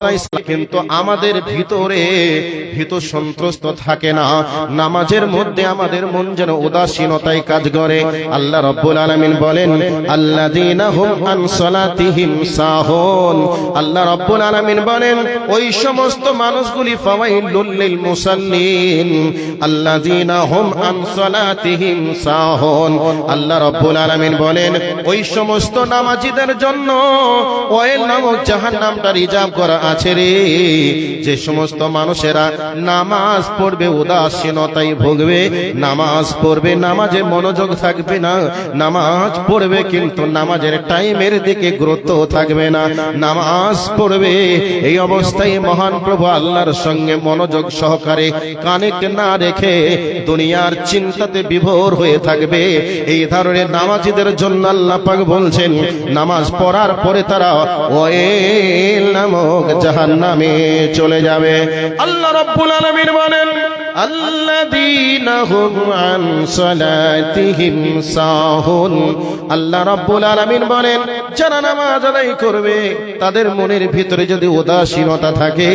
কিন্তু আমাদের ভিতরে ভীত সন্ত্রস্ত থাকে না। নামাজের মধ্যে আমাদের মন যেন উদাসীনতায় কাজ করে। আল্লাহ রাব্বুল আলামিন বলেন আল্লাযীনা হুম আন সালাতিহিম সাহুন। আল্লাহ রাব্বুল আলামিন বলেন ওই সমস্ত মানুষগুলি ফাওয়াইলুল লিল মুসাল্লিন আল্লাযীনা হুম আন সালাতিহিম সাহুন। আল্লাহ রাব্বুল আলামিন বলেন ওই সমস্ত নামাজীদের জন্য ওয়াইল নামক জাহান্নামটা রিজার্ভ করা আছে রে। যে সমস্ত মানুষেরা নামাজ পড়বে উদাসীনতায় ভুগবে, নামাজ পড়বে নামাজে মনোযোগ থাকবে না, নামাজ পড়বে কিন্তু নামাজের টাইমের দিকে গুরুত্ব থাকবে না, নামাজ পড়বে এই অবস্থায় মহান প্রভু আল্লাহর সঙ্গে মনোযোগ সহকারে কানেক্ট না রেখে দুনিয়ার চিন্তাতে বিভোর হয়ে থাকবে। এই ধরনের নামাজীদের জন্য আল্লাহ পাক বলছেন নামাজ পড়ার পরে তারা ওয়াইল নামক জাহান্নামে চলে যাবে। আল্লাহ রাব্বুল আলামিন বলেন আল্লাযীনা হুম আন সালাতিহিম সাহুন। আল্লাহ রাব্বুল আলামিন বলেন যারা নামাজ আদায় করবে তাদের মনের ভিতরে যদি উদাসীনতা থাকে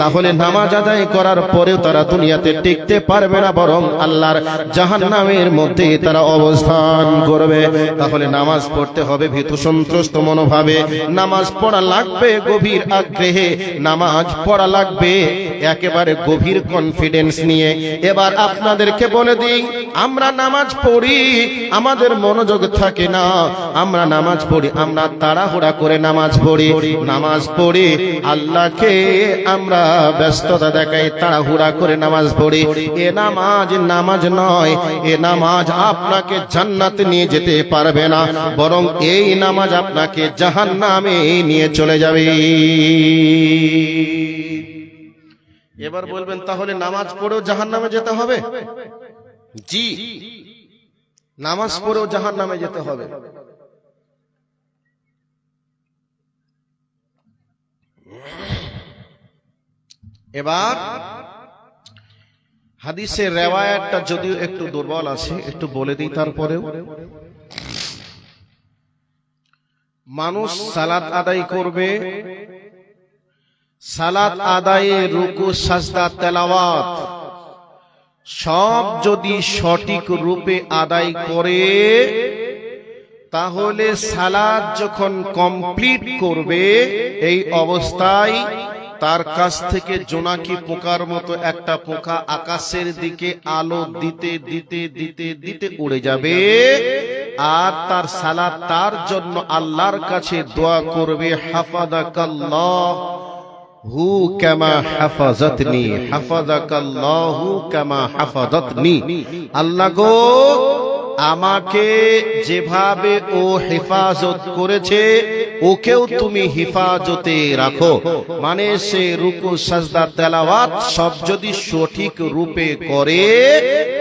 তাহলে নামাজ আদায় করার পরেও তারা দুনিয়াতে টিকতে পারবে না, বরং আল্লাহর জাহান্নামের মধ্যে তারা অবস্থান করবে। তাহলে নামাজ পড়তে হবে ভীত সন্ত্রস্ত মনোভাবে, নামাজ পড়া লাগবে গভীর আগ্রহে, নামাজ পড়া লাগবে একেবারে গভীর কনফিডেন্স নিয়ে। এবার আপনাদেরকে বলে দিই, আমরা নামাজ পড়ি আমাদের মনোযোগ থাকে না, আমরা নামাজ পড়ি আমরা তাড়াহুড়া করে নামাজ পড়ি, নামাজ পড়ি আল্লাহকে আমরা ব্যস্ততা দেখাই, তাড়াহুড়া করে নামাজ পড়ি। এ নামাজ নামাজ নয়, এ নামাজ আপনাকে জান্নাতে নিয়ে যেতে পারবে না, বরং এই নামাজ আপনাকে জাহান্নামে নিয়ে চলে যাবে। এবার বলবেন তাহলে নামাজ পড়েও জাহান্নামে যেতে হবে? জি, নামাজ পড়েও জাহান্নামে যেতে হবে। এবার হাদিসের রিওয়ায়াতটা যদিও একটু দুর্বল আছে, একটু বলে দিই তারপরেও। মানুষ সালাত আদায় করবে, সালাত আদায়ে রুকু সাজদা তেলাওয়াত সব যদি সঠিক রূপে আদায় করে তাহলে সালাত যখন কমপ্লিট করবে এই অবস্থায় তার কাছ থেকে জোনাকি পোকার মতো একটা পোকা আকাশের দিকে আলো দিতে দিতে দিতে দিতে উড়ে যাবে, আর তার সালাত তার জন্য আল্লাহর কাছে দোয়া করবে হাফাযাকাল্লাহু কামা হাফাযাতনি, হাফাযাকাল্লাহু কামা হাফাযাতনি। আল্লাহ গো আমাকে যেভাবে ও হেফাজত করেছে ওকেও তুমি হেফাজতে রাখো। মানে সে রুকু সাজদা তেলাওয়াত সব যদি সঠিক রূপে করে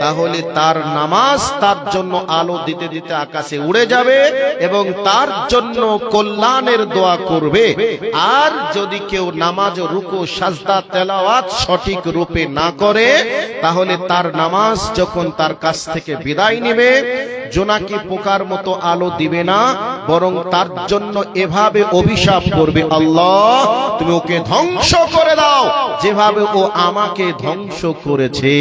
তাহলে তার নামাজ তার জন্য আলো দিতে দিতে আকাশে উড়ে যাবে এবং তার জন্য কল্যাণের দোয়া করবে। আর যদি কেউ নামাজ রুকু সাজদা তেলাওয়াত সঠিক রূপে না করে তাহলে তার নামাজ যখন তার কাছ থেকে বিদায় নেবে জোনাকি পোকার মতো আলো দিবে না, বরং তার জন্য এভাবে অভিশাপ করবে, আল্লাহ তুমি ওকে ধ্বংস করে দাও যেভাবে ও আমাকে ধ্বংস করেছে।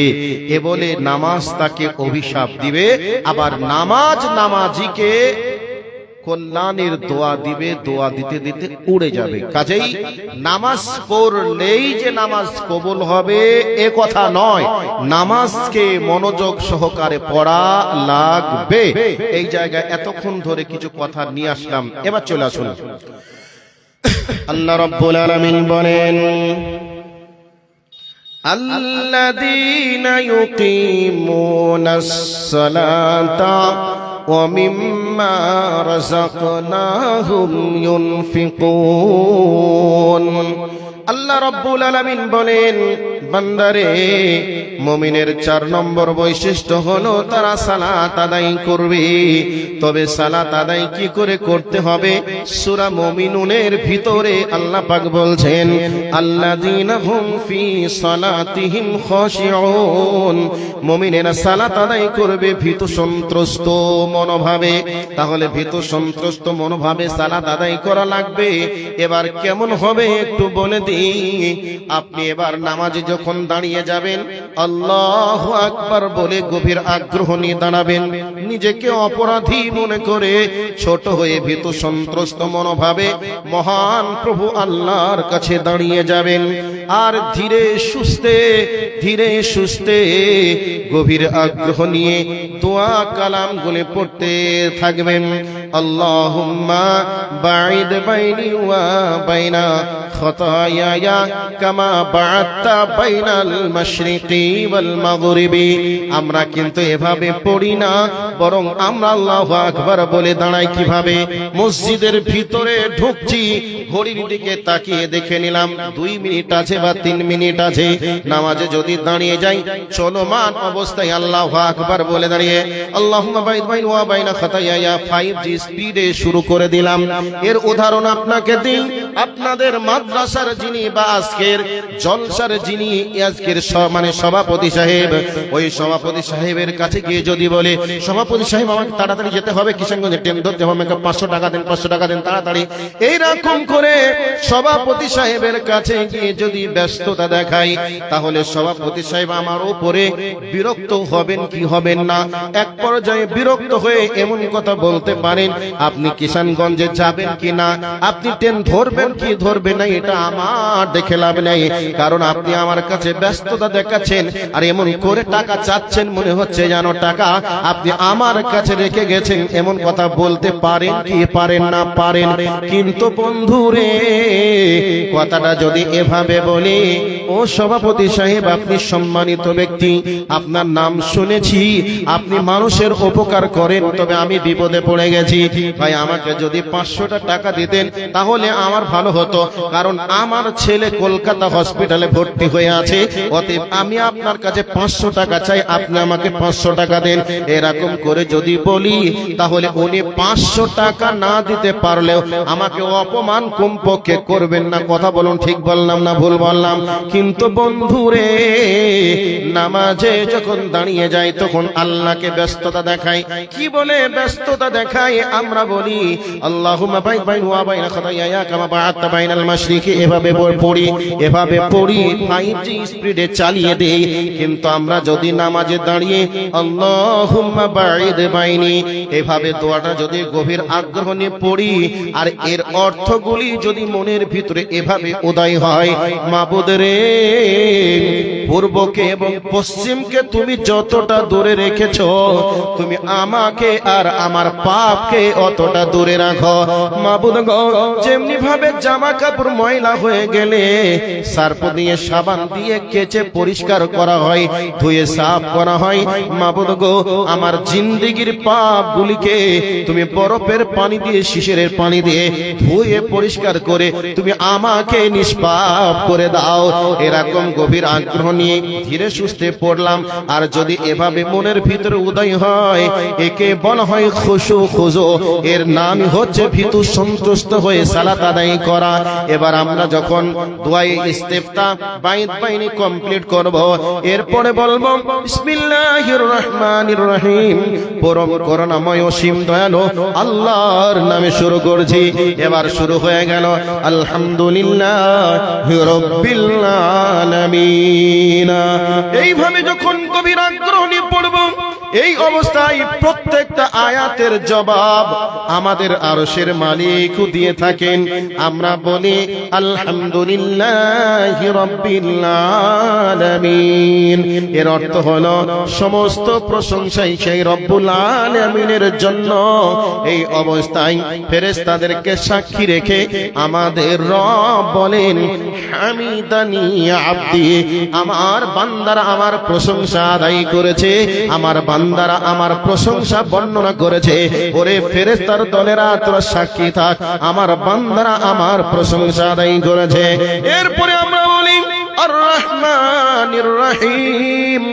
এ বলে নামাজ তাকে অভিশাপ দিবে, আবার নামাজ নামাজিকে কল্যাণের দোয়া দিবে, দোয়া দিতে দিতে উড়ে যাবে। কাজেই নামাজ পড়লেই যে নামাজ কবুল হবে এ কথা নয়, নামাজকে মনোযোগ সহকারে পড়া লাগবে। এই জায়গায় এতক্ষণ ধরে কিছু কথা নিয়ে আসলাম, এবার চলে আসুন। আল্লাহ রাব্বুল আলামিন বলেন আল্লাযীনা ইউকিমুনাস সালাতা ওয়া মিম্মা রাযাকনাহুম ইউনফিকুন। আল্লাহ রাব্বুল আলামিন বলেন বান্দারে মুমিনের 4 নম্বর বৈশিষ্ট্য হলো তারা সালাত আদায় করবে। তবে সালাত আদায় কি করে করতে হবে? সূরা মুমিনুনের ভিতরে আল্লাহ পাক বলছেন আল্লাযীনা হুম ফি সালাতিহিম খাশিউন। মুমিনেরা সালাত আদায় করবে ভীত সন্ত্রস্ত মনোভাবে। তাহলে ভীত সন্ত্রস্ত মনোভাবে সালাত আদায় করা লাগবে। এবার কেমন হবে একটু বলে দিই। বলি, আপনি এবার নামাজে যখন দাঁড়িয়ে যাবেন আল্লাহু আকবার বলে গভীর আগ্রহ নিয়ে দাঁড়াবেন। নিজেকে অপরাধী মনে করে ছোট হয়ে ভীত সন্ত্রস্ত মনোভাবে মহান প্রভু আল্লাহর কাছে দাঁড়িয়ে যাবেন। আর ধীরে সুস্থে গভীর আগ্রহ নিয়ে দোয়া কালাম গুলো পড়তে থাকবেন। আল্লাহুম্মা বাঈদ বাইনি ওয়া বাইনা খাতায়ায়া কামা বা'আদতা বাইনাল মাশরিকি ওয়াল মাগরিবি। আমরা কিন্তু এভাবে পড়ি না, বরং আমরা আল্লাহু আকবার বলে দাঁড়াই কিভাবে? মসজিদের ভিতরে ঢুকছি, ঘড়ির দিকে তাকিয়ে দেখে নিলাম 2 মিনিট আছে বা 3 মিনিট আছে। নামাজে যদি দাঁড়িয়ে যাই চলমান অবস্থায় আল্লাহু আকবার বলে দাঁড়িয়ে আল্লাহুম্মা বাঈদ বাইনি ওয়া বাইনা খাতায়ায়া 5G স্পিডে শুরু করে দিলাম। এর উদাহরণ আপনাকে দিই। আপনাদের মাদ্রাসার যিনি বা আজকের জলসার যিনি আজকের সভাপতি সাহেব, ওই সভাপতি সাহেবের কাছে গিয়ে যদি বলে সভাপতি সাহেব আমাকে তাড়াতাড়ি যেতে হবে, কিশোরগঞ্জে ট্রেন ধরতে হবে, আমাকে 500 টাকা দেন, 500 টাকা দেন তাড়াতাড়ি, এইরকম করে সভাপতি সাহেবের কাছে গিয়ে যদি ব্যস্ততা দেখাই, তাহলে সভাপতি সাহেব আমার উপরে বিরক্ত হবেন কি হবেন না? এক পর্যায়ে বিরক্ত হয়ে এমন কথা বলতে পারেন, আপনি কিশোরগঞ্জে যাবেন কি না, আপনি ট্রেন ধরবেন কি ধরবেন না, এটা আমার দেখে লাভ নেই, কারণ আপনি আমার কাছে ব্যস্ততা দেখাচ্ছেন আর এমন করে টাকা চাচ্ছেন, মনে হচ্ছে যেন টাকা আপনি আমার কাছে রেখে গেছেন। এমন কথা বলতে পারেন কি পারেন না? পারেন। কিন্তু বন্ধুরে, কথাটা যদি এভাবে বলি, ও সভাপতি সাহেব আপনি সম্মানিত ব্যক্তি, আপনার নাম শুনেছি, আপনি মানুষের উপকার করেন, তবে আমি বিপদে পড়ে গেছি, ভাই আমাকে যদি 500 টাকা দিতেন তাহলে আমার ভালো হতো, কারণ আমার ছেলে কলকাতা হসপিটালে ভর্তি হয়ে আছে, অতএব আমি আপনার কাছে 500 টাকা চাই, আপনি আমাকে 500 টাকা দেন। এরকম করে যদি বলি, তাহলে উনি 500 টাকা না দিতে পারলেও আমাকে অপমান কমপক্ষে করবেন না। কথা বলুন, ঠিক বললাম না ভুল বললাম? কিন্তু বন্ধুরে, নামাজে যখন দাঁড়িয়ে যাই তখন আল্লাহকে ব্যস্ততা দেখাই। কি বলে ব্যস্ততা দেখাই? আমরা বলি আল্লাহুম্মা বাঈদ বাইনি ওয়া বাইনা খাতায়ায়া কামা বা'আদতা বাইনাল মাশরিকি, এভাবে পড়ি 5G স্পিডে চালিয়ে দেই। কিন্তু আমরা যদি নামাজে দাঁড়িয়ে আল্লাহুম্মা বাঈদ বাইনি এভাবে দোয়াটা যদি গভীর আগ্রহ নিয়ে পড়ি, আর এর অর্থগুলি যদি মনের ভিতরে এভাবে উদয় হয়, মাবুদ রে, পূর্বকে এবং পশ্চিমকে তুমি যতটা দূরে রেখেছো, তুমি আমাকে আর আমার পাপকে অতটা দূরে রাখো। মাবুদ গো, যেমনি ভাবে জামা কাপড় ময়লা হয়ে গেলে সার্ফ দিয়ে সাবান দিয়ে কেচে পরিষ্কার করা হয়, ধুয়ে সাফ করা হয়, মাবুদ গো আমার জিন্দেগীর পাপগুলিকে তুমি বরফের পানি দিয়ে, শিশিরের পানি দিয়ে ধুয়ে পরিষ্কার করে তুমি আমাকে নিষ্পাপ করে দাও। এরকম গভীর আগ্রহ নিয়ে ধীরে সুস্থে পড়লাম। আর যদি এভাবে মনের ভিতরে উদয় হয়, একে বলা হয় খুশু খুজু, এর নাম হচ্ছে ভীতু সন্তুষ্ট হয়ে সালাত আদায় করা। এবার আমরা যখন দুআয়ে ইস্তিফতা বাইত বাইনি কমপ্লিট করব, এরপরে বলবো বিসমিল্লাহির রহমানির রহিম, পরম করুণাময় অসীম দয়ালু আল্লাহর নামে শুরু করছি। এবার শুরু হয়ে গেল আলহামদুলিল্লাহি রাব্বিল আলামিন। এইভাবে যখন গভীর আগ্রহ নিয়ে পড়ব, এই অবস্থায় প্রত্যেকটা আয়াতের জবাব আমাদের আরশের মালিক দিয়ে থাকেন। আমরা বলি আলহামদুলিল্লাহি রাব্বিল আলামিন। এর অর্থ হলো সমস্ত প্রশংসাই সেই রব্বুল আলামিনের জন্য। এই অবস্থায় ফেরেশতাদেরকে সাক্ষী রেখে আমাদের রব বলেন হামিদানি আব্দি, আমার বান্দারা আমার প্রশংসা আদায় করেছে, আমার বান্দারা আমার প্রশংসা বর্ণনা করেছে। ওরে ফেরেশতার দলেরা তোরা সাক্ষী থাক, আমার বান্দারা আমার প্রশংসা আদায় করেছে। এরপরে আমরা বলি আর রহমানির রহিম,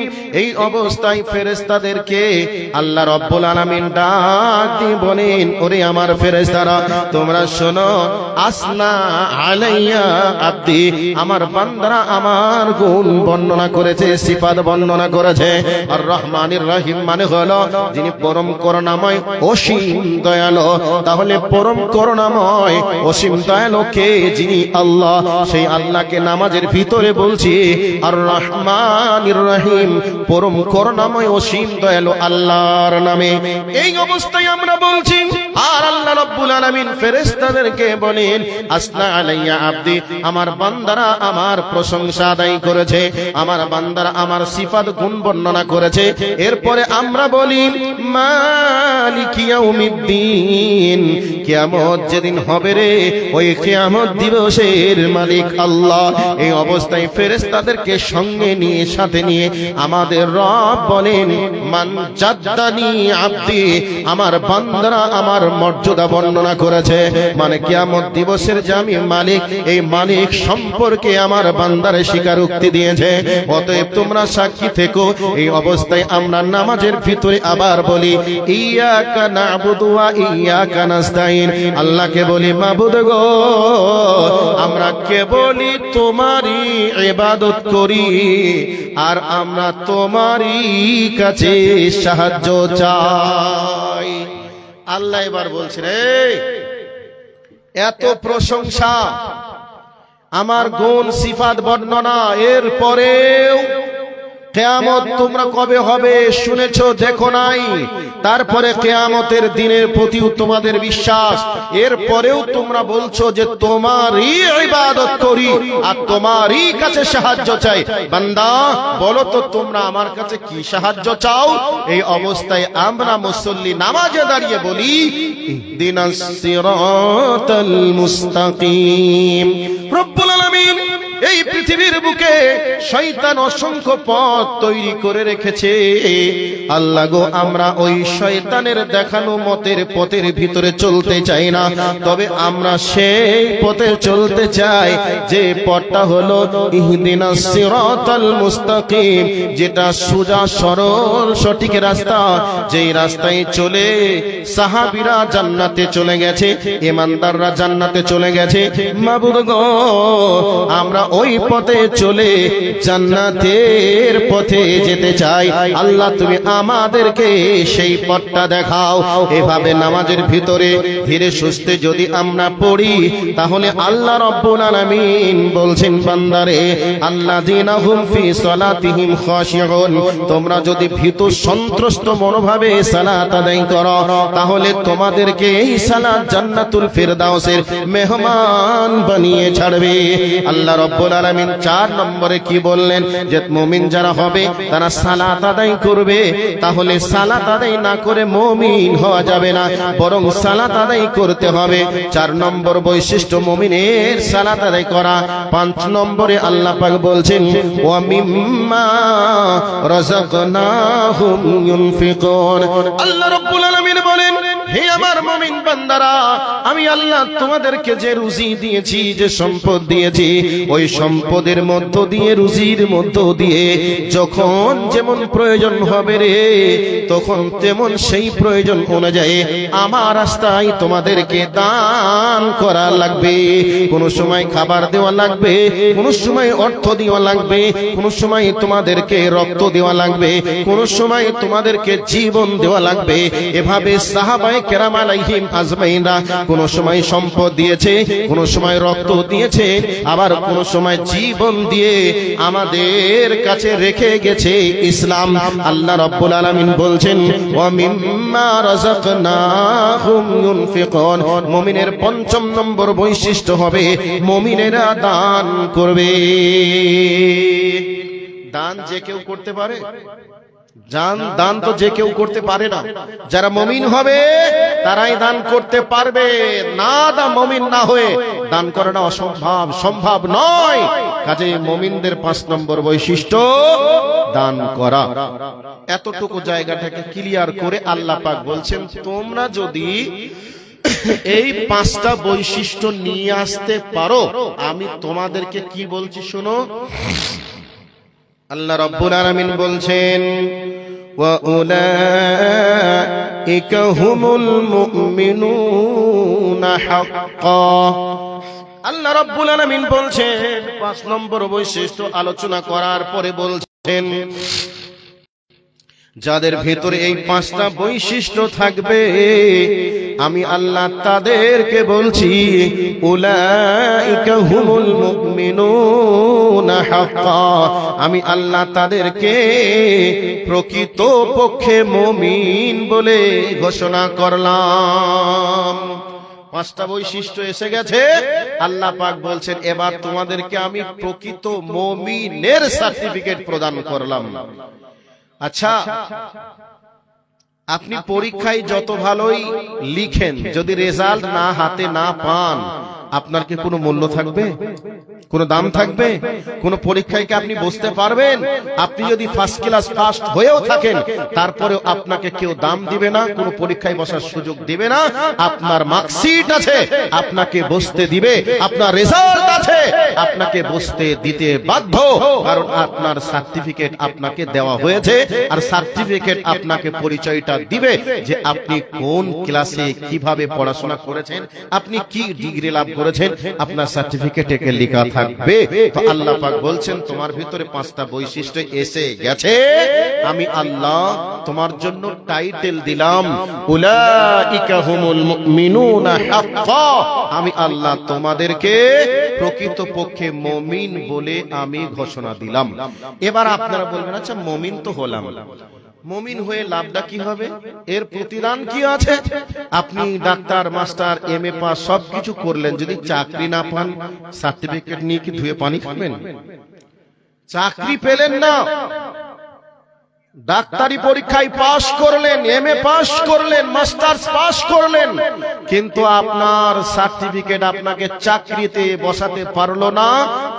এই অবস্থায় ফেরেশতাদেরকে আল্লাহ রাব্বুল আলামিন ডাক দিয়ে বলেন, ওরে আমার ফেরেশতারা তোমরা শোনো, আসনা আলাইয়া আব্দি, আমার বান্দারা আমার গুণ বর্ণনা করেছে, সিফাত বর্ণনা করেছে। আর রহমানির রহিম মানে হলো যিনি পরম করুণাময় অসীম দয়ালু। তাহলে পরম করুণাময় অসীম দয়ালু কে? যিনি আল্লাহ। সেই আল্লাহকে নামাজের ভিতরে বলছি আর রহমানির রহিম, পরম করুণাময় অসীম দয়ালু আল্লাহর নামে। এই অবস্থায় আমরা বলছি, আর আল্লাহ রাব্বুল আলামিন ফেরেশতাদেরকে বলেন, আসনা আলাইয়া আব্দি, আমার বান্দারা আমার প্রশংসা আদায় করেছে, আমার বান্দারা আমার সিফাত গুণ বর্ণনা করেছে। এরপরে আমরা বলি মালিকি ইয়াউমিদ্দিন, কিয়ামত যেদিন হবে রে, ওই কিয়ামত দিবসের মালিক আল্লাহ। এই অবস্থায় ফেরেশতাদেরকে সঙ্গে নিয়ে সাথে নিয়ে আমাদের রব বলেন, মান জাদ্দানি আব্দি, আমার বান্দারা আমার মর্যাদা বর্ণনা করেছে। মানে কিয়ামত দিবসের যে আমি মালিক, এই মালিক সম্পর্কে আমার বান্দারে স্বীকারোক্তি দিয়েছে। অতএব তোমরা সাক্ষী থেকো। এই অবস্থায় আমরা নামাজের ভিতরে আবার বলি, ইয়াকা নাবুদু ওয়া ইয়াকা নাস্তাইন, আল্লাহকে বলি মাবুদ গো, আমরা কেবলই তোমারই ইবাদত করি আর আমরা তোমারই কাছে সাহায্য চাই। আল্লাহ এবার বলছেন, এই এত প্রশংসা, আমার গুণ সিফাত বর্ণনা, এর পরেও কিয়ামত তোমরা কবে হবে শুনেছো, দেখো নাই। তারপরে কিয়ামতের দিনের প্রতি তোমাদের বিশ্বাস, এর পরেও তোমরা বলছো যে তোমারই ইবাদত করি আর তোমারই কাছে সাহায্য চাই। বান্দা বলো তো তোমরা আমার কাছে কি সাহায্য চাও? এই অবস্থায় আমরা মুসল্লি নামাজে দাঁড়িয়ে বলি, ইহদিনাস সিরাতাল মুস্তাকিম। রব্বুল আলামিন এই পৃথিবীর বুকে শয়তান অসংখ্য পথ তৈরি করে রেখেছে। আল্লাহ গো, আমরা ওই শয়তানের দেখানো মতের পথের ভিতরে চলতে চাই না, তবে আমরা সেই পথে চলতে চাই যে পথটা হলো ইহদিনাস সিরাতাল মুস্তাকিম, যেটা সোজা সরল সঠিক রাস্তা, যেই রাস্তায় চলে সাহাবীরা জান্নাতে চলে গেছে, ঈমানদাররা জান্নাতে চলে গেছে। মাবুদ গো, আমরা ওই পথে চলে জান্নাতের পথে যেতে চাই। আল্লাহ তুমি আমাদেরকে সেই পথটা দেখাও। এভাবে নামাজের ভিতরে ধীরে সুস্থে যদি আমরা পড়ি, তাহলে আল্লাহ রাব্বুল আলামিন বলছেন, বান্দারে আল্লাযীনা হুম ফি সালাতিহিম খাশিউন, তোমরা যদি ভীত সন্ত্রস্ত মনোভাবে সালাত আদায় করো, তাহলে তোমাদেরকে এই সালাত জান্নাতুল ফিরদাউসের মেহমান বানিয়ে ছাড়বে। আল্লাহ রাব্বুল আলামিন 4 নম্বরে কি বললেন? যে মুমিন যারা হবে তারা সালাত আদায় করবে। তাহলে সালাত আদায় না করে মুমিন হওয়া যাবে না, বরং সালাত আদায় করতে হবে। 4 নম্বর বৈশিষ্ট্য মুমিনের সালাত আদায় করা। 5 নম্বরে আল্লাহ পাক বলছেন, ওয়া মিম্মা রাযাকনাহুম ইউনফিকুন। আল্লাহ রাব্বুল আলামিন বলেন, হে আমার মুমিন বান্দারা, আমি আল্লাহ তোমাদেরকে যে রুজি দিয়েছি, যে সম্পদ দিয়েছি, ওই সম্পদের মধ্য দিয়ে, রুজির মধ্য দিয়ে যখন যেমন প্রয়োজন হবে রে, তখন তেমন সেই প্রয়োজন অনুযায়ী আমার রাস্তায় তোমাদেরকে দান করা লাগবে। কোন সময় খাবার দেওয়া লাগবে, কোন সময় অর্থ দেওয়া লাগবে, কোন সময় তোমাদেরকে রক্ত দেওয়া লাগবে, কোন সময় তোমাদেরকে জীবন দেওয়া লাগবে। এভাবে সাহাবায়ে কেরাম আলাইহিম আজমাইনরা কোন সময় সম্পদ দিয়েছে, কোন সময় রক্ত দিয়েছে, আবার কোন সময় জীবন দিয়ে আমাদের কাছে রেখে গেছে ইসলাম। আল্লাহ রাব্বুল আলামিন বলছেন, ওয়া মিম্মা রাযাকনাহুম ইউনফিকুন। মুমিনের 5ম নম্বর বৈশিষ্ট্য হবে মুমিনেরা দান করবে। দান যে কেউ করতে পারে? দান তো যে কেউ করতে পারে না। যারা মুমিন হবে তারাই দান করতে পারবে। না, মুমিন না হয়ে দান করাটা অসম্ভব, সম্ভব নয়। কাজেই মুমিনদের 5 নম্বর বৈশিষ্ট্য দান করা। এতটুকু জায়গাটাকে ক্লিয়ার করে আল্লাহ পাক বলছেন, তোমরা যদি এই 5টা বৈশিষ্ট্য নিয়ে আসতে পারো, আমি তোমাদেরকে কি বলছি শোনো, আল্লাহ রাব্বুল আলামিন বলছেন ওয়া উলাইকা হুমুল মুমিনুনা হাক্কা। আল্লাহ রাব্বুল আলামিন বলছেন 5 নম্বর বৈশিষ্ট্য আলোচনা করার পরে বলছেন যাদের ভেতরে এই 5টা বৈশিষ্ট্য থাকবে আমি আল্লাহ তাদেরকে বলছি উলাইকা হুমুল মুমিনুনা হাক্কা। আমি আল্লাহ তাদেরকে প্রকৃত পক্ষে মুমিন বলে ঘোষণা করলাম। 5টা বৈশিষ্ট্য এসে গেছে। আল্লাহ পাক বলছেন এবার তোমাদেরকে আমি প্রকৃত মুমিনের সার্টিফিকেট প্রদান করলাম। আচ্ছা, আপনি পরীক্ষায় যত ভালোই লিখেন, যদি রেজাল্ট না হাতে না পান, আপনার কি কোনো মূল্য থাকবে? কোনো দাম থাকবে? কোন পরীক্ষায় কি আপনি বসতে পারবেন? আপনি যদি ফার্স্ট ক্লাস ফার্স্ট হয়েও থাকেন, তারপরেও আপনাকে কেউ দাম দিবে না, কোন পরীক্ষায় বসার সুযোগ দিবে না। আপনার মার্কশিট আছে, আপনাকে বসতে দিবে। আপনার রেজাল্ট আছে, আপনাকে বসতে দিতে বাধ্য, কারণ আপনার সার্টিফিকেট আপনাকে দেওয়া হয়েছে। আর সার্টিফিকেট আপনাকে পরিচয়টা দিবে যে আপনি কোন ক্লাসে কিভাবে পড়াশোনা করেছেন, আপনি কি ডিগ্রি লাভ করেছেন, আপনার সার্টিফিকেটে লেখা থাকবে। তো আল্লাহ পাক বলছেন তোমার ভিতরে 5টা বৈশিষ্ট্য এসে গেছে, আমি আল্লাহ তোমার জন্য টাইটেল দিলাম উলাইকা হুমুল মুমিনুনা হাক্কা। আমি আল্লাহ তোমাদেরকে প্রকৃতপক্ষে মুমিন বলে আমি ঘোষণা দিলাম। এবার আপনারা বলবেন আচ্ছা মুমিন তো হলাম, মুমিন হয়ে লাভটা কি হবে, এর প্রতিদান কি আছে? আপনি ডাক্তার মাস্টার এমএ পাস সবকিছু করলেন, যদি চাকরি না পান সার্টিফিকেট নিয়ে কি ধুয়ে পানি খাবেন? চাকরি পেলেন না, ডাক্তারি পরীক্ষায় পাশ করলেন, এমএ পাশ করলেন, মাস্টার্স পাশ করলেন, কিন্তু আপনার সার্টিফিকেট আপনাকে চাকরিতে বসাতে পারলো না,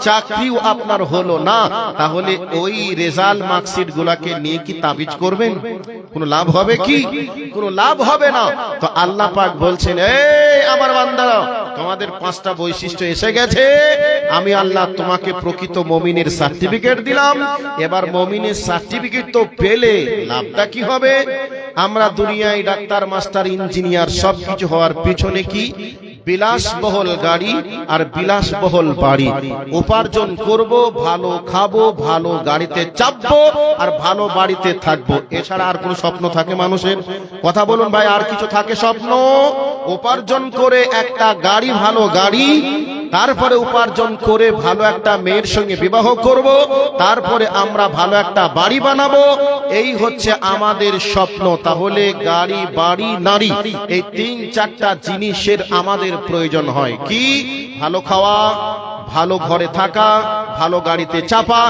চাকরিও আপনার হলো না, তাহলে ওই রেজাল্ট মার্কশিট গুলাকে নিয়ে কি তাবিজ করবেন? কোনো লাভ হবে কি? কোনো লাভ হবে না। তো আল্লাহ পাক বলছেন এই আমার বান্দারা, তোমাদের 5টা বৈশিষ্ট্য এসে গেছে, আমি আল্লাহ তোমাকে প্রকৃত মুমিনের সার্টিফিকেট দিলাম। এবার মুমিনের সার্টিফিকেট তো পেলে লাভটা কি হবে? আমরা দুনিয়ায় ডাক্তার মাস্টার ইঞ্জিনিয়ার সবকিছু হওয়ার পিছনে কি বিলাসবহুল গাড়ি আর বিলাসবহুল বাড়ি, উপার্জন করব, ভালো খাবো, ভালো গাড়িতে চাপবো আর ভালো বাড়িতে থাকবো, এছাড়া আর কোনো স্বপ্ন থাকে মানুষের? কথা বলুন ভাই, আর কিছু থাকে স্বপ্ন? উপার্জন করে একটা গাড়ি, ভালো গাড়ি, তারপরে উপার্জন করে ভালো একটা মেয়ের সঙ্গে বিবাহ করব, তারপরে আমরা ভালো একটা বাড়ি বানাবো, এই হচ্ছে আমাদের স্বপ্ন। তাহলে গাড়ি, বাড়ি, নারী, এই 3-4টা জিনিসের আমাদের প্রয়োজন হয়। কি? ভালো খাওয়া, ভালো ঘরে থাকা, ভালো গাড়িতে চাপা,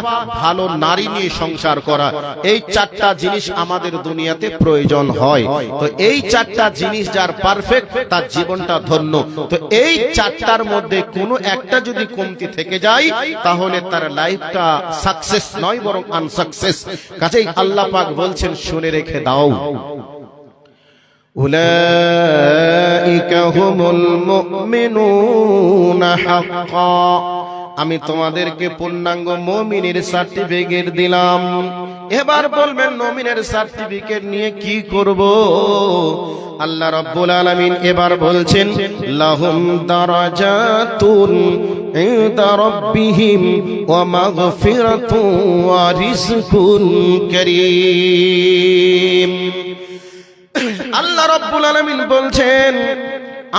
ভালো নারী নিয়ে সংসার করা, এই 4টা জিনিস আমাদের দুনিয়াতে প্রয়োজন হয়। তো এই 4টা জিনিস যার পারফেক্ট, তার জীবনটা ধন্য। তো এই 4টার মধ্যে কোনো একটা যদি কমতি থেকে যায়, তাহলে তার লাইফটা সাকসেস নয়, বরং আনসাকসেস। কাজেই আল্লাহ পাক বলছেন শুনে রেখে দাও, উলাইকা হুমুল মুমিনুনা হাক্কা। আমি তোমাদেরকে পূর্ণাঙ্গ মুমিনের সার্টিফিকেট দিলাম। এবার বলবেন মুমিনের সার্টিফিকেট নিয়ে কি করব? আল্লাহ রাব্বুল আলামিন এবার বলছেন লাহুম দারাজাতুন ইনদা রাব্বিহিম ওয়া মাগফিরাতুন ওয়া রিজকুন কারীম। আল্লাহ রাব্বুল আলামিন বলছেন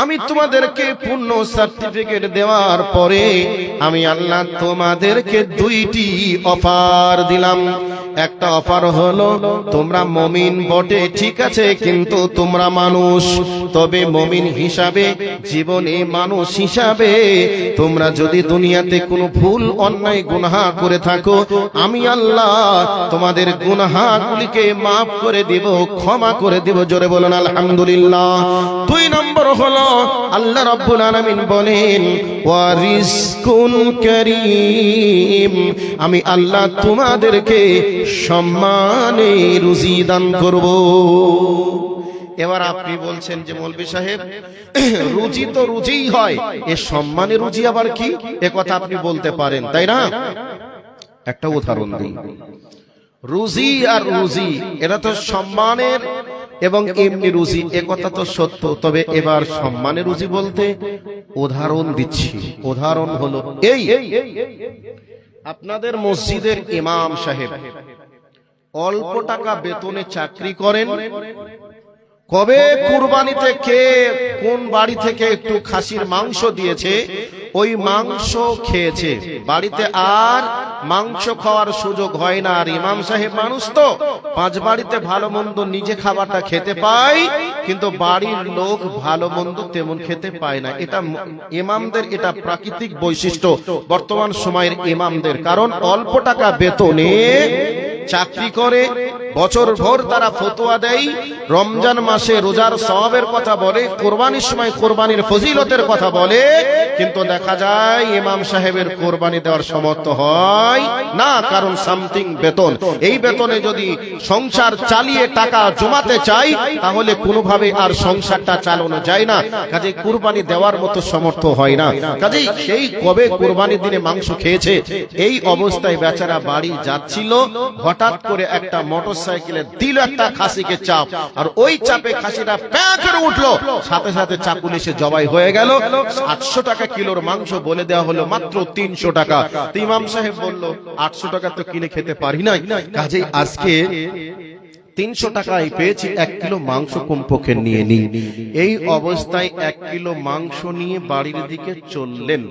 আমি তোমাদেরকে পূর্ণ সার্টিফিকেট দেওয়ার পরে আমি আল্লাহ তোমাদেরকে 2টি অফার দিলাম। একটা অফার হলো তোমরা মুমিন বটে ঠিক আছে, কিন্তু তোমরা মানুষ, তবে মুমিন হিসাবে, জীবনে মানুষ হিসাবে তোমরা যদি দুনিয়াতে কোনো ভুল অন্যায় গুনাহ করে থাকো, আমি আল্লাহ তোমাদের গুনাহগুলিকে মাফ করে দেব, ক্ষমা করে দেব। জোরে বলুন আলহামদুলিল্লাহ। 2 নম্বর হলো আল্লাহ রাব্বুল আলামিন বলেন ওয়া রিজকুন কারীম, আমি আল্লাহ তোমাদেরকে সম্মানে রুজি দান করব। এবার আপনি বলছেন যে মৌলভী সাহেব রুজি তো রুজিই হয়, এ সম্মানে রুজি আবার কি? এ কথা আপনি বলতে পারেন, তাই না? একটা উদাহরণ দিই। রুজি আর রুজি এটা তো সম্মানের এবং এমনি রুজি, এ কথা তো সত্য। তবে এবার সম্মানের রুজি বলতে উদাহরণ দিচ্ছি। উদাহরণ হলো এই, আপনাদের মসজিদের ইমাম সাহেব অল্প টাকা বেতনে চাকরি করেন। কবে কুরবানিতে কে কোন বাড়ি থেকে একটু খাসির মাংস দিয়েছে, ওই মাংস খেয়েছে। বাড়িতে আর মাংস খাওয়ার সুযোগ হয় না। আর ইমাম সাহেব মানুষ তো, পাঁচ বাড়িতে ভালো মন্দ নিজে খাবারটা খেতে পায়, কিন্তু বাড়ির লোক ভালো মন্দ তেমন খেতে পায় না। এটা ইমামদের এটা প্রাকৃতিক বৈশিষ্ট্য বর্তমান সময়ের ইমামদের। কারণ অল্প টাকা বেতনে চাকরি করে, বছর ভর তারা ফতোয়া দেয়, রমজান মাসে রোজার সওয়াবের কথা বলে, কোরবানির সময় কোরবানির ফজিলতের কথা বলে, কিন্তু দেখা যায় ইমাম সাহেবের কোরবানি দেওয়ার সামর্থ্য হয় না। কারণ সামথিং বেতন, এই বেতনে যদি সংসার চালিয়ে টাকা জমাতে চাই তাহলে কোনোভাবে আর সংসারটা চালানো যায় না। কাজে কোরবানি দেওয়ার মতো সামর্থ্য হয় না। কাজেই সেই কবে কোরবানির দিনে মাংস খেয়েছে, এই অবস্থায় বেচারা বাড়ি যাচ্ছিল, হঠাৎ করে একটা মোটরসাইকেলে দিল একটা খাসিকে চাপ, আর ওই চাপে খাসিটা প্যাঁ করে উঠলো, সাথে সাথে চাকুল এসে জবাই হয়ে গেল। 800 টাকা কিলোর মাংস বলে দেওয়া হলো মাত্র 300 টাকা। তো ইমাম সাহেব বলল 800 টাকা তো কিনে খেতে পারি না, কাজেই আজকে 300 টাকায় পেয়েছি, 1 কিলো মাংস কমপক্ষে নিয়ে নি। এই অবস্থায় 1 কিলো মাংস নিয়ে বাড়ির দিকে চললেন।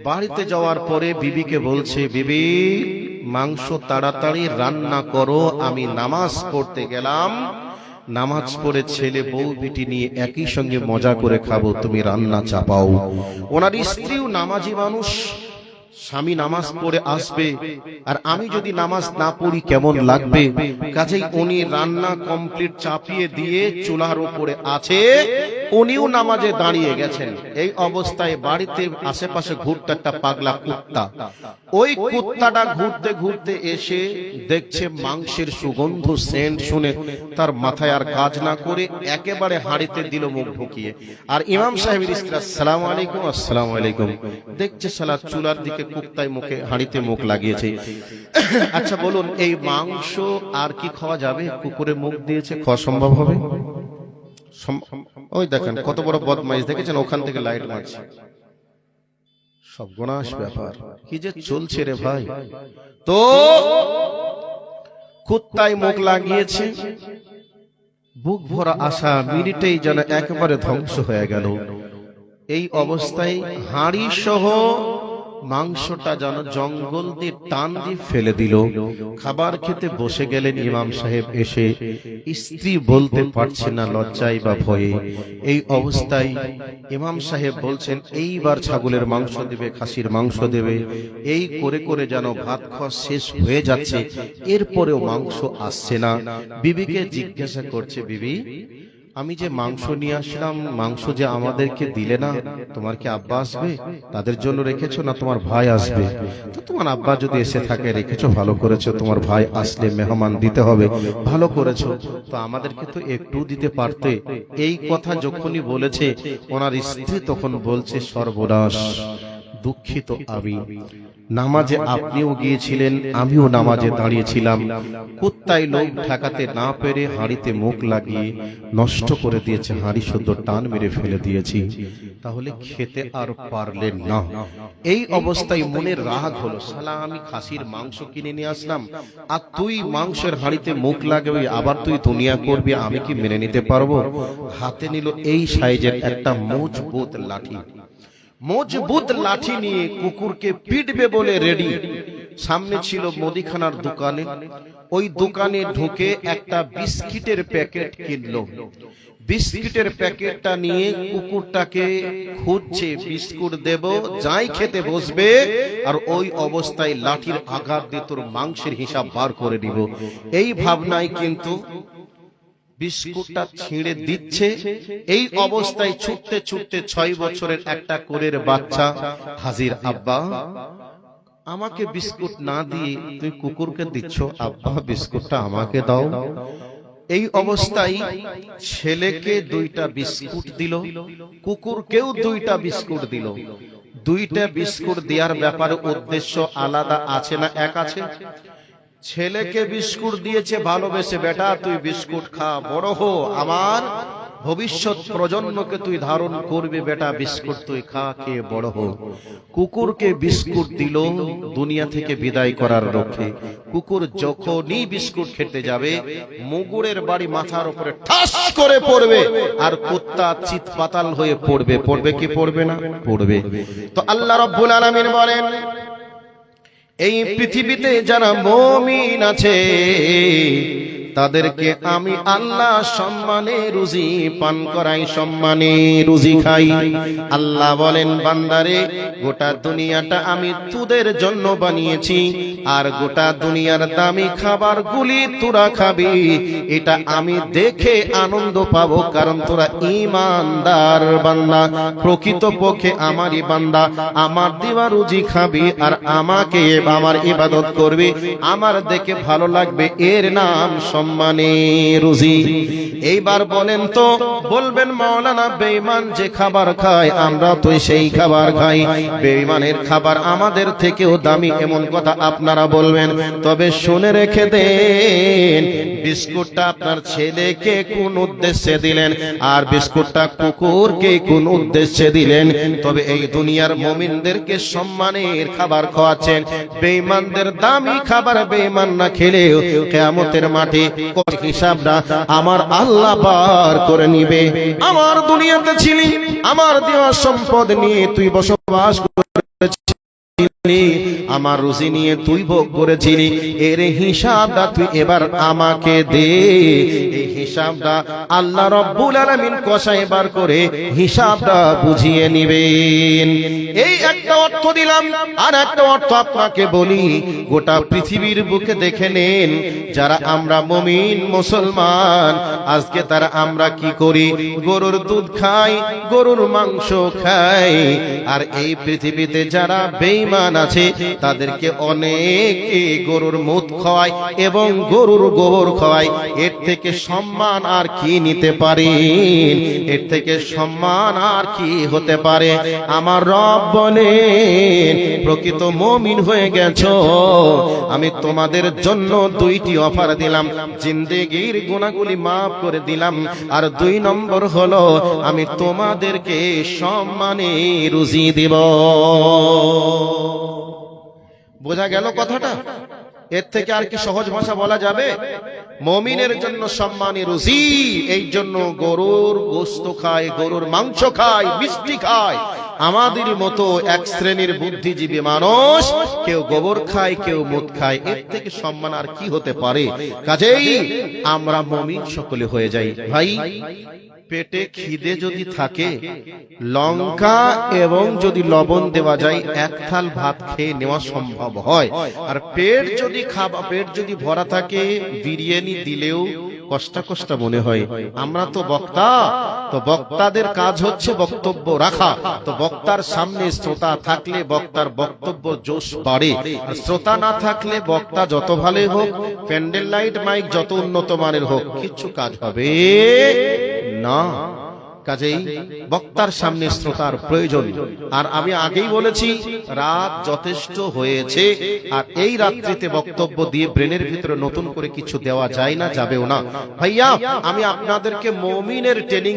বাড়িতে যাওয়ার পরে বিবিকে বলছে, বিবি মাংস তাড়াতাড়ি রান্না করো, আমি নামাজ পড়তে গেলাম, নামাজ পড়ে ছেলে বউ বিটি নিয়ে একই সঙ্গে মজা করে খাবো, তুমি রান্না চাপাও। ওনার স্ত্রীও নামাজি মানুষ, স্বামী নামাজ পড়ে আসবে আর আমি যদি নামাজ না পড়ি কেমন লাগবে। কাজেই উনি রান্না কমপ্লিট চাপিয়ে দিয়ে চুলার উপরে আছে, উনিও নামাজে দাঁড়িয়ে গেছেন। এই অবস্থায় বাড়িতে আশেপাশে ঘুরতে একটা পাগলা কুত্তা, ওই কুত্তাটা ঘুরতে ঘুরতে এসে দেখছে মাংসের সুগন্ধ সেন্ট শুনে তার মাথায় আর কাজ না করে একেবারে হাঁড়িতে দিল মুখ ঢুকিয়ে। আর ইমাম সাহেবের স্ত্রী আসসালামু আলাইকুম, আসসালামু আলাইকুম, দেখছে সালা চুলার দিকে কুত্তায় মুখে হাঁড়িতে মুখ লাগিয়েছে। আচ্ছা বলুন, এই মাংস আর কি খাওয়া যাবে? কুকুরে মুখ দিয়েছে, খাওয়া সম্ভব হবে? ওই দেখেন কত বড় বদমাইশ, দেখেছেন ওখান থেকে লাইট মারছে। সর্বনাশ ব্যাপার, কি যে চলছে রে ভাই। তো কুত্তায় মুখ লাগিয়েছে, বুক ভরা আশা মিনিটেই যেন একেবারে ধ্বংস হয়ে গেল। এই অবস্থায় হাঁড়ি সহ মাংসটা যেন জঙ্গল দিয়ে টান দিয়ে ফেলে দিল। খাবার খেতে বসে গেলেন ইমাম সাহেব, এসে স্ত্রী বলতে পারছে না লজ্জায় বা ভয়ে। এই অবস্থায় ইমাম সাহেব বলছেন, এইবার ছাগলের মাংস দেবে, খাসির মাংস দেবে। এই করে করে যেন ভাত খাওয়া শেষ হয়ে যাচ্ছে, এরপরেও মাংস আসছে না। বিবিকে জিজ্ঞাসা করছে, বিবি আমি যে মাংস নিয়ে আসলাম, মাংস যে আমাদেরকে দিলে না, তোমার কি আব্বা আসবে? তাদের জন্য রেখেছো না তোমার ভাই আসবে? তো তোমার আব্বা যদি এসে থাকে রেখেছো, ভালো করেছো। তোমার ভাই আসলে মেহমান দিতে হবে, ভালো করেছো। তো আমাদেরকে তো একটু দিতে পারতে। এই কথা যখনই বলেছে ওনার স্ত্রী তখন বলছে, সর্বনাশ, দুঃখিত আমি। নামাজে আপনিও গিয়েছিলেন, আমিও নামাজে দাঁড়িয়েছিলাম, কুত্তায় লোক ঠেকাতে না পেরে হাঁড়িতে মুখ লাগিয়ে নষ্ট করে দিয়েছে, হাঁড়ি শুদ্ধ টান মেরে ফেলে দিয়েছি। তাহলে খেতে আর পারলেন না। এই অবস্থায় মনের রাগ হলো, শালা আমি খাসির মাংস কিনে নিয়ে আসলাম আর তুই মাংসের হাঁড়িতে মুখ লাগাবি, আবার তুই দুনিয়া করবি, আমি কি মেনে নিতে পারবো? হাতে নিল এই সাইজের একটা মজবুত লাঠি। মজবুত লাঠি নিয়ে কুকুরকে পিটবে বলে রেডি। সামনে ছিল মুদিখানার দোকানে, ওই দোকানে ঢুকে একটা বিস্কিটের প্যাকেট কিনলো। বিস্কিটের প্যাকেটটা নিয়ে কুকুরটাকে খুঁজছে, বিস্কুট দেব, যাই খেতে বসবে, আর ওই অবস্থায় লাঠির আঘাত দিয়ে তোর মাংসের হিসাব বার করে দিব, এই ভাবনায় কিন্তু বিস্কুটটা ছিঁড়ে দিচ্ছে। এই অবস্থায় ছুটতে ছুটতে 6 বছরের একটা কোলের বাচ্চা হাজির। আব্বা আমাকে বিস্কুট না দিয়ে তুই কুকুরকে দিচ্ছ, আব্বা বিস্কুটটা আমাকে দাও। এই অবস্থায় ছেলেকে 2টা বিস্কুট দিল, কুকুরকেও 2টা বিস্কুট দিল। দুইটা বিস্কুট দেওয়ার ব্যাপারে উদ্দেশ্য আলাদা আছে না এক আছে? ছেলেকে বিস্কুট দিয়েছে ভালোবেসে, বেটা তুই বিস্কুট খা, বড় হো, আমার ভবিষ্যৎ প্রজন্মকে তুই ধারণ করবি, বেটা বিস্কুট তুই খা, খেয়ে বড় হো। কুকুরকে বিস্কুট দিল দুনিয়া থেকে বিদায় করার লক্ষ্যে। কুকুর যখনই বিস্কুট খেতে যাবে, মুগুরের বাড়ি মাথার উপরে ঠাস করে পড়বে, আর কুত্তা চিৎপাতাল হয়ে পড়বে। পড়বে কি পড়বে না? পড়বে। তো আল্লাহ রাব্বুল আলামিন বলেন, এই পৃথিবীতে যারা মুমিন আছে তাদেরকে আমি আল্লাহ সম্মানে রুজি পান করাই, সম্মানে রুজি খাই। আল্লাহ বলেন, বান্দারে গোটা দুনিয়াটা আমি তোদের জন্য বানিয়েছি, আর গোটা দুনিয়ার দামি খাবারগুলি তোরা খাবি, এটা আমি দেখে আনন্দ পাবো, কারণ তোরা ঈমানদার বান্দা, প্রকৃতপক্ষে আমারই বান্দা, আমার দেওয়া রুজি খাবি আর আমাকে আমার ইবাদত করবি, আমার দেখে ভালো লাগবে, এর নাম সম্মানে রুজি। এইবার বলেন তো, বলবেন মাওলানা বেঈমান যে খাবার খায় আমরা তো সেই খাবার খাই, বেঈমানের খাবার আমাদের থেকেও দামি, এমন কথা আপনারা বলবেন। তবে শুনে রেখে দেন, বিস্কুটটা আপনার ছেলেকে কোন উদ্দেশ্যে দিলেন, আর বিস্কুটটা কুকুরকে কোন উদ্দেশ্যে দিলেন? তবে এই দুনিয়ার মুমিনদেরকে সম্মানের খাবার খাওয়াচ্ছেন, বেঈমানদের দামি খাবার বেঈমান না খেলেও কিয়ামতের মাঠে হিসাবটা আমার আল্লাহ পার করে নিবে। আমার দুনিয়াতে ছিলি, আমার দেওয়া সম্পদ নিয়ে তুই বসবাস করেছিলি, আমার রুজি নিয়ে তুই ভোগ করেছিলি, এর হিসাবটা তুই এবার আমাকে দে। এই হিসাবটা আল্লাহ রাব্বুল আলামিন কষায় বার করে হিসাবটা বুঝিয়ে নিবেন। এই একটা অর্থ দিলাম, আর একটা অর্থ আপনাকে বলি, গোটা পৃথিবীর বুকে দেখে নেন, যারা আমরা মুমিন মুসলমান, আজকে তারা আমরা কি করি? গরুর দুধ খাই, গরুর মাংস খাই, আর এই পৃথিবীতে যারা বেঈমান আছে তাদেরকে অনেকে গরুর মুত খাওয়ায় এবং গরুর গোবর খাওয়ায়। এর থেকে সম্মান আর কি নিতে পারেন? এর থেকে সম্মান আর কি হতে পারে? আমার রব বলেন, প্রকৃত মুমিন হয়ে গেছো, আমি তোমাদের জন্য দুইটি অফার দিলাম, জিন্দেগির গুনাহগুলি মাফ করে দিলাম, আর 2 নম্বর হলো আমি তোমাদেরকে সম্মানে রুজি দিব। বোঝা গেল কথাটা? এর থেকে আর কি সহজ ভাষা বলা যাবে? মুমিনের জন্য সম্মানী রুজি, এই জন্য গরুর গোশত খায়, গরুর মাংস খায়, মিষ্টি খায়। আমাদের মতো এক শ্রেণীর বুদ্ধিজীবী মানুষ, কেউ গোবর খায়, কেউ মুত খায়, এর থেকে সম্মান আর কি হতে পারে? কাজেই আমরা মুমিন সকলে হয়ে যাই। ভাই, পেটে খিদে যদি থাকে, লঙ্কা এবং যদি লবণ দেওয়া যায়, এক থাল ভাত খেয়ে নেওয়া সম্ভব হয়। আর পেট যদি ভরা থাকে, বিরিয়ানি দিলেও কষ্ট কষ্ট মনে হয়। আমরা তো বক্তা, তো বক্তাদের কাজ হচ্ছে বক্তব্য রাখা। তো বক্তার সামনে শ্রোতা থাকলে বক্তার বক্তব্য জোশ বাড়ে, আর শ্রোতা না থাকলে বক্তা যত ভালো হোক, প্যান্ডেল লাইট মাইক যত উন্নত মানের হোক, কিছু কাজ হবে না। কাজেই বক্তার সামনে শ্রোতার প্রয়োজন। আর আমি আগেই বলেছি, রাত যথেষ্ট হয়েছে, আর এই রাত্রিতে বক্তব্য দিয়ে ব্রেনের ভিতরে নতুন করে কিছু দেওয়া যায় না, যাবেও না। ভাইয়া, আমি আপনাদেরকে মুমিনের ট্রেনিং